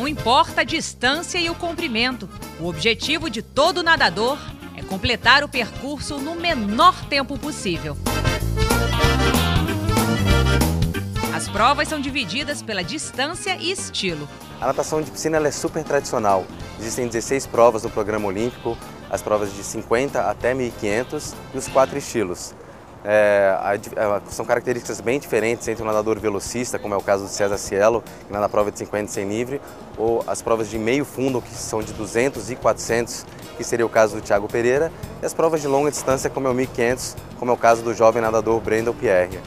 Não importa a distância e o comprimento, o objetivo de todo nadador é completar o percurso no menor tempo possível. As provas são divididas pela distância e estilo. A natação de piscina ela é super tradicional. Existem 16 provas no programa olímpico, as provas de 50 até 1.500 e os 4 estilos. São características bem diferentes entre o nadador velocista, como é o caso do César Cielo, que nada na prova de 50 e 100 livre, ou as provas de meio fundo, que são de 200 e 400, que seria o caso do Thiago Pereira, e as provas de longa distância, como é o 1.500, como é o caso do jovem nadador Brendel Pierre.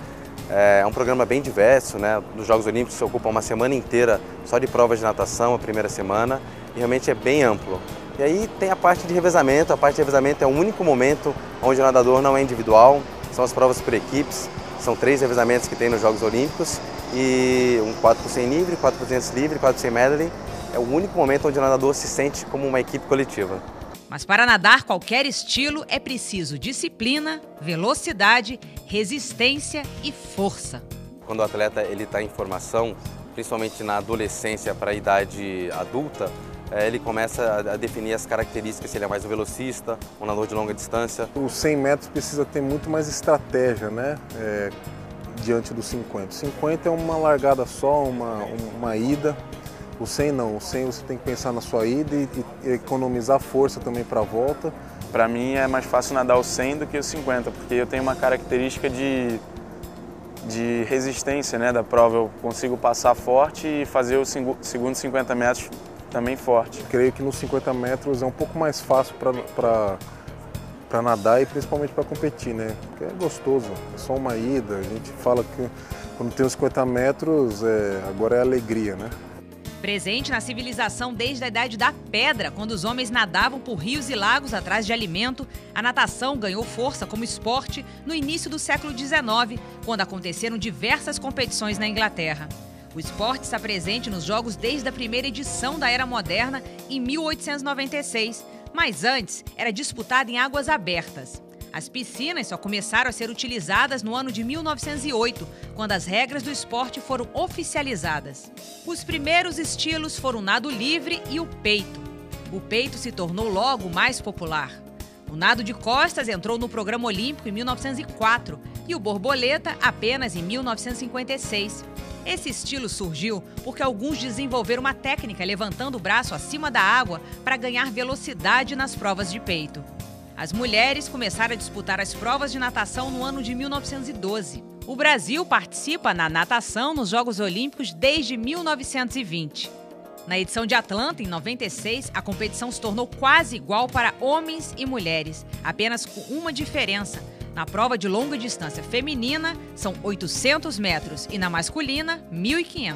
É um programa bem diverso, né? Nos Jogos Olímpicos se ocupa uma semana inteira só de provas de natação, a primeira semana, e realmente é bem amplo. E aí tem a parte de revezamento. A parte de revezamento é o único momento onde o nadador não é individual, são as provas por equipes, são 3 revezamentos que tem nos Jogos Olímpicos, e um 4 por 100 livre, 4 por 200 livre, 4 por 100 medley. É o único momento onde o nadador se sente como uma equipe coletiva. Mas para nadar qualquer estilo é preciso disciplina, velocidade, resistência e força. Quando o atleta está em formação, principalmente na adolescência para a idade adulta, ele começa a definir as características, se ele é mais um velocista, um nadador de longa distância. Os 100 metros precisa ter muito mais estratégia, né? Diante dos 50. 50 é uma largada só, uma ida. O 100 não, o 100 você tem que pensar na sua ida e economizar força também para a volta. Para mim é mais fácil nadar o 100 do que o 50, porque eu tenho uma característica de resistência, né, da prova. Eu consigo passar forte e fazer os segundos 50 metros também forte. Creio que nos 50 metros é um pouco mais fácil para nadar e principalmente para competir, né? Porque é gostoso, é só uma ida. A gente fala que quando tem os 50 metros, agora é alegria, né? Presente na civilização desde a Idade da Pedra, quando os homens nadavam por rios e lagos atrás de alimento, a natação ganhou força como esporte no início do século XIX, quando aconteceram diversas competições na Inglaterra. O esporte está presente nos Jogos desde a primeira edição da Era Moderna, em 1896, mas antes era disputado em águas abertas. As piscinas só começaram a ser utilizadas no ano de 1908, quando as regras do esporte foram oficializadas. Os primeiros estilos foram o nado livre e o peito. O peito se tornou logo mais popular. O nado de costas entrou no programa olímpico em 1904 e o borboleta apenas em 1956. Esse estilo surgiu porque alguns desenvolveram uma técnica levantando o braço acima da água para ganhar velocidade nas provas de peito. As mulheres começaram a disputar as provas de natação no ano de 1912. O Brasil participa na natação nos Jogos Olímpicos desde 1920. Na edição de Atlanta, em 96, a competição se tornou quase igual para homens e mulheres, apenas com uma diferença. Na prova de longa distância feminina, são 800 metros e na masculina, 1.500.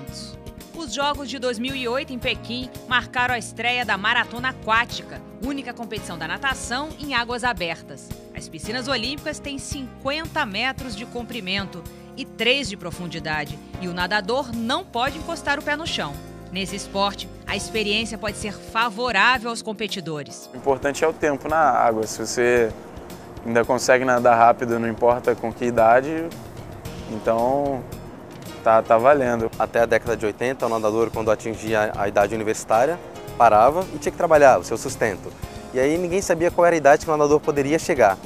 Os Jogos de 2008 em Pequim marcaram a estreia da maratona aquática, única competição da natação em águas abertas. As piscinas olímpicas têm 50 metros de comprimento e 3 de profundidade, e o nadador não pode encostar o pé no chão. Nesse esporte, a experiência pode ser favorável aos competidores. O importante é o tempo na água. Se você ainda consegue nadar rápido, não importa com que idade, então tá valendo. Até a década de 80, o nadador, quando atingia a idade universitária, parava e tinha que trabalhar o seu sustento. E aí ninguém sabia qual era a idade que o nadador poderia chegar.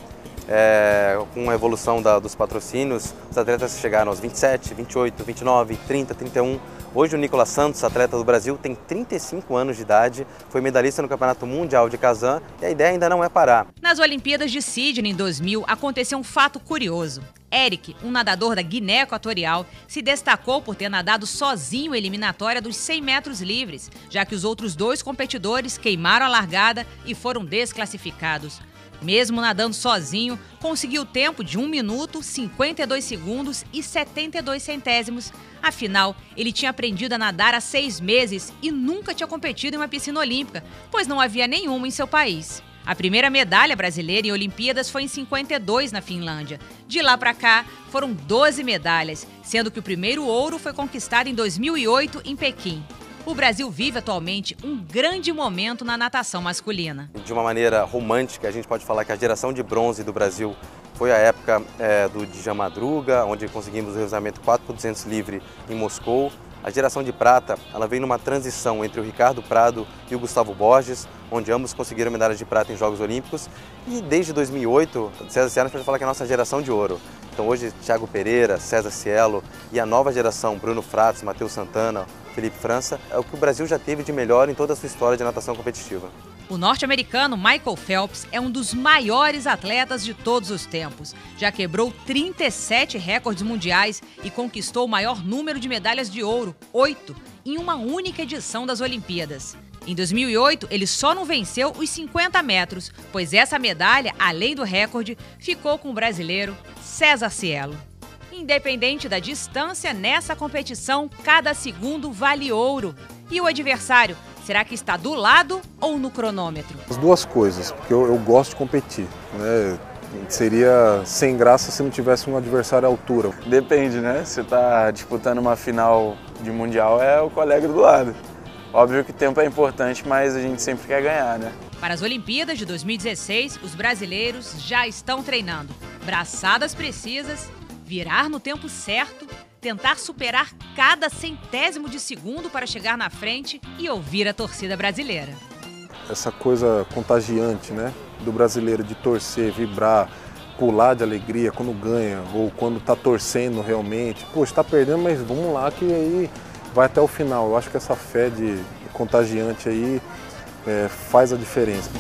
Com a evolução dos patrocínios, os atletas chegaram aos 27, 28, 29, 30, 31. Hoje o Nicolas Santos, atleta do Brasil, tem 35 anos de idade, foi medalhista no Campeonato Mundial de Kazan e a ideia ainda não é parar. Nas Olimpíadas de Sydney, em 2000, aconteceu um fato curioso. Eric, um nadador da Guiné Equatorial, se destacou por ter nadado sozinho a eliminatória dos 100 metros livres, já que os outros 2 competidores queimaram a largada e foram desclassificados. Mesmo nadando sozinho, conseguiu o tempo de 1 minuto, 52 segundos e 72 centésimos. Afinal, ele tinha aprendido a nadar há 6 meses e nunca tinha competido em uma piscina olímpica, pois não havia nenhuma em seu país. A primeira medalha brasileira em Olimpíadas foi em 52 na Finlândia. De lá para cá, foram 12 medalhas, sendo que o primeiro ouro foi conquistado em 2008 em Pequim. O Brasil vive atualmente um grande momento na natação masculina. De uma maneira romântica, a gente pode falar que a geração de bronze do Brasil foi a época do Djalma Madruga, onde conseguimos o revezamento 4 por 200 livre em Moscou. A geração de prata, ela vem numa transição entre o Ricardo Prado e o Gustavo Borges, onde ambos conseguiram medalhas de prata em Jogos Olímpicos. E desde 2008, César Cielo pode falar que é a nossa geração de ouro. Então hoje, Thiago Pereira, César Cielo e a nova geração, Bruno Fratos, Matheus Santana, Felipe França, é o que o Brasil já teve de melhor em toda a sua história de natação competitiva. O norte-americano Michael Phelps é um dos maiores atletas de todos os tempos. Já quebrou 37 recordes mundiais e conquistou o maior número de medalhas de ouro, 8, em uma única edição das Olimpíadas. Em 2008, ele só não venceu os 50 metros, pois essa medalha, além do recorde, ficou com o brasileiro César Cielo. Independente da distância, nessa competição, cada segundo vale ouro. E o adversário, será que está do lado ou no cronômetro? As duas coisas, porque eu gosto de competir, né? Seria sem graça se não tivesse um adversário à altura. Depende, né? Você está disputando uma final de mundial, é o colega do lado. Óbvio que o tempo é importante, mas a gente sempre quer ganhar, né? Para as Olimpíadas de 2016, os brasileiros já estão treinando. Braçadas precisas, virar no tempo certo, tentar superar cada centésimo de segundo para chegar na frente e ouvir a torcida brasileira. Essa coisa contagiante, né, do brasileiro de torcer, vibrar, pular de alegria quando ganha ou quando está torcendo realmente. Poxa, está perdendo, mas vamos lá que aí vai até o final. Eu acho que essa fé de contagiante aí faz a diferença.